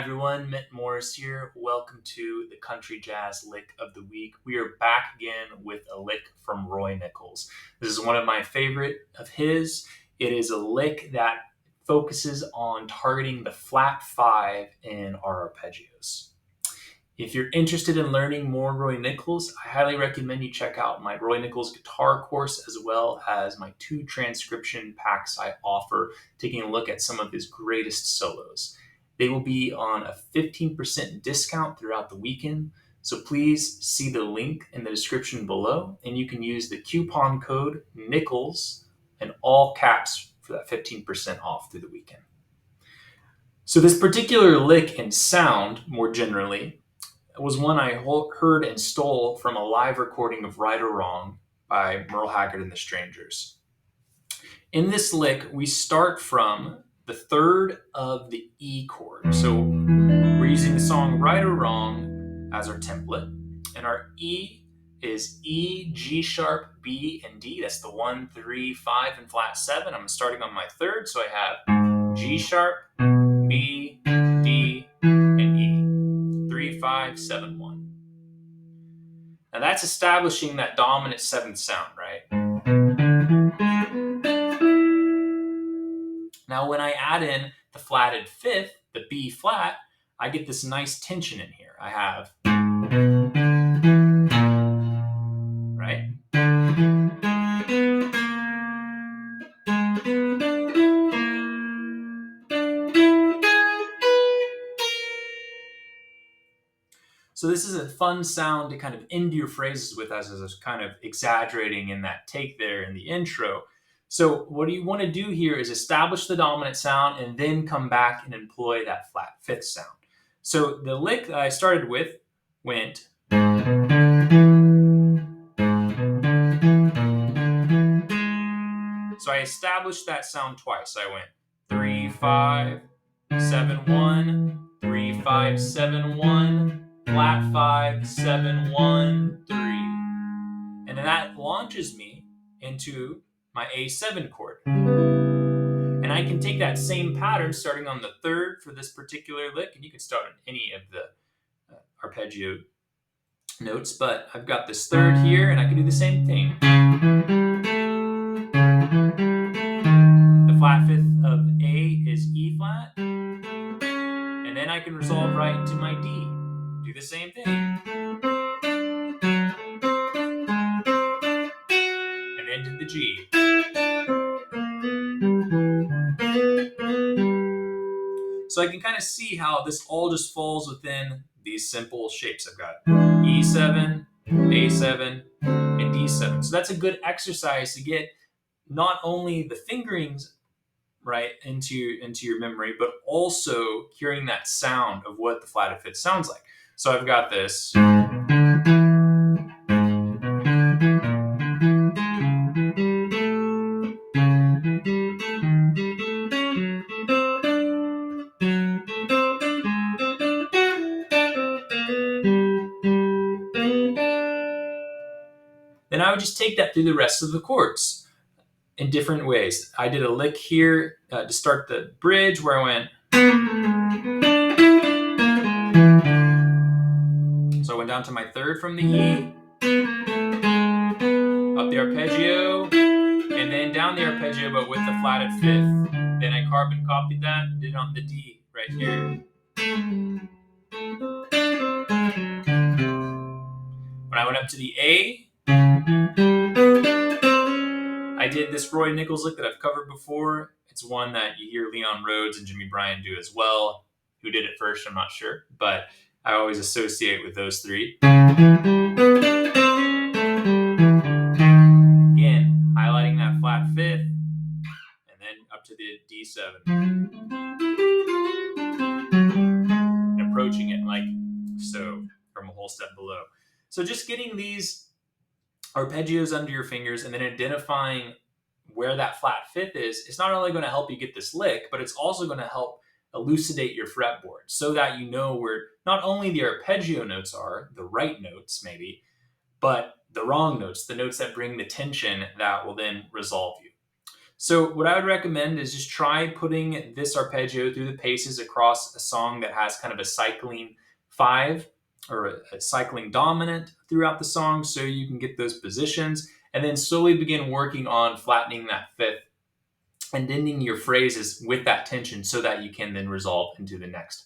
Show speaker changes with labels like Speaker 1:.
Speaker 1: everyone, Mitt Morris here. Welcome to the Country Jazz Lick of the Week. We are back again with a lick from Roy Nichols. This is one of my favorite of his. It is a lick that focuses on targeting the flat five in our arpeggios. If you're interested in learning more Roy Nichols, I highly recommend you check out my Roy Nichols guitar course as well as my 2 transcription packs I offer, taking a look at some of his greatest solos. They will be on a 15% discount throughout the weekend, so please see the link in the description below, and you can use the coupon code NICHOLS in all caps for that 15% off through the weekend. So this particular lick and sound, more generally, was one I heard and stole from a live recording of Right or Wrong by Merle Haggard and the Strangers. In this lick, we start from the 3rd of the E chord. So we're using the song Right or Wrong as our template. And our E is E, G sharp, B, and D. That's the 1, 3, 5, and flat 7. I'm starting on my 3rd, so I have G sharp, B, D, and E. 3, 5, 7, 1. Now that's establishing that dominant 7th sound, right? Now when I add in the flatted 5th, the B flat, I get this nice tension in here. I have, right? So this is a fun sound to kind of end your phrases with, as I was kind of exaggerating in that take there in the intro. So what you want to do here is establish the dominant sound and then come back and employ that flat 5th sound. So the lick that I started with went. So I established that sound twice. I went 3, 5, 7, 1, 3, 5, 7, 1, flat 5, 7, 1, 3. And then that launches me into my A7 chord. And I can take that same pattern starting on the 3rd for this particular lick, and you can start on any of the arpeggio notes, but I've got this 3rd here, and I can do the same thing. The flat 5th of A is E flat, and then I can resolve right into my D. Do the same thing. And then to the G. So I can kind of see how this all just falls within these simple shapes. I've got E7, A7, and D7. So that's a good exercise to get not only the fingerings right into your memory, but also hearing that sound of what the flatted 5th sounds like. So I've got this. Then I would just take that through the rest of the chords in different ways. I did a lick here to start the bridge where I went. So I went down to my 3rd from the E, up the arpeggio, and then down the arpeggio, but with the flatted 5th. Then I carbon copied that and did it on the D right here. When I went up to the A, I did this Roy Nichols lick that I've covered before. It's one that you hear Leon Rhodes and Jimmy Bryan do as well. Who did it first, I'm not sure, but I always associate with those 3. Again, highlighting that flat 5th, and then up to the D7. And approaching it like so from a whole step below. So just getting these arpeggios under your fingers and then identifying where that flat 5th is, it's not only going to help you get this lick, but it's also going to help elucidate your fretboard so that you know where not only the arpeggio notes are, the right notes maybe, but the wrong notes, the notes that bring the tension that will then resolve you. So what I would recommend is just try putting this arpeggio through the paces across a song that has kind of a cycling five or a cycling dominant throughout the song so you can get those positions, and then slowly begin working on flattening that fifth and ending your phrases with that tension so that you can then resolve into the next.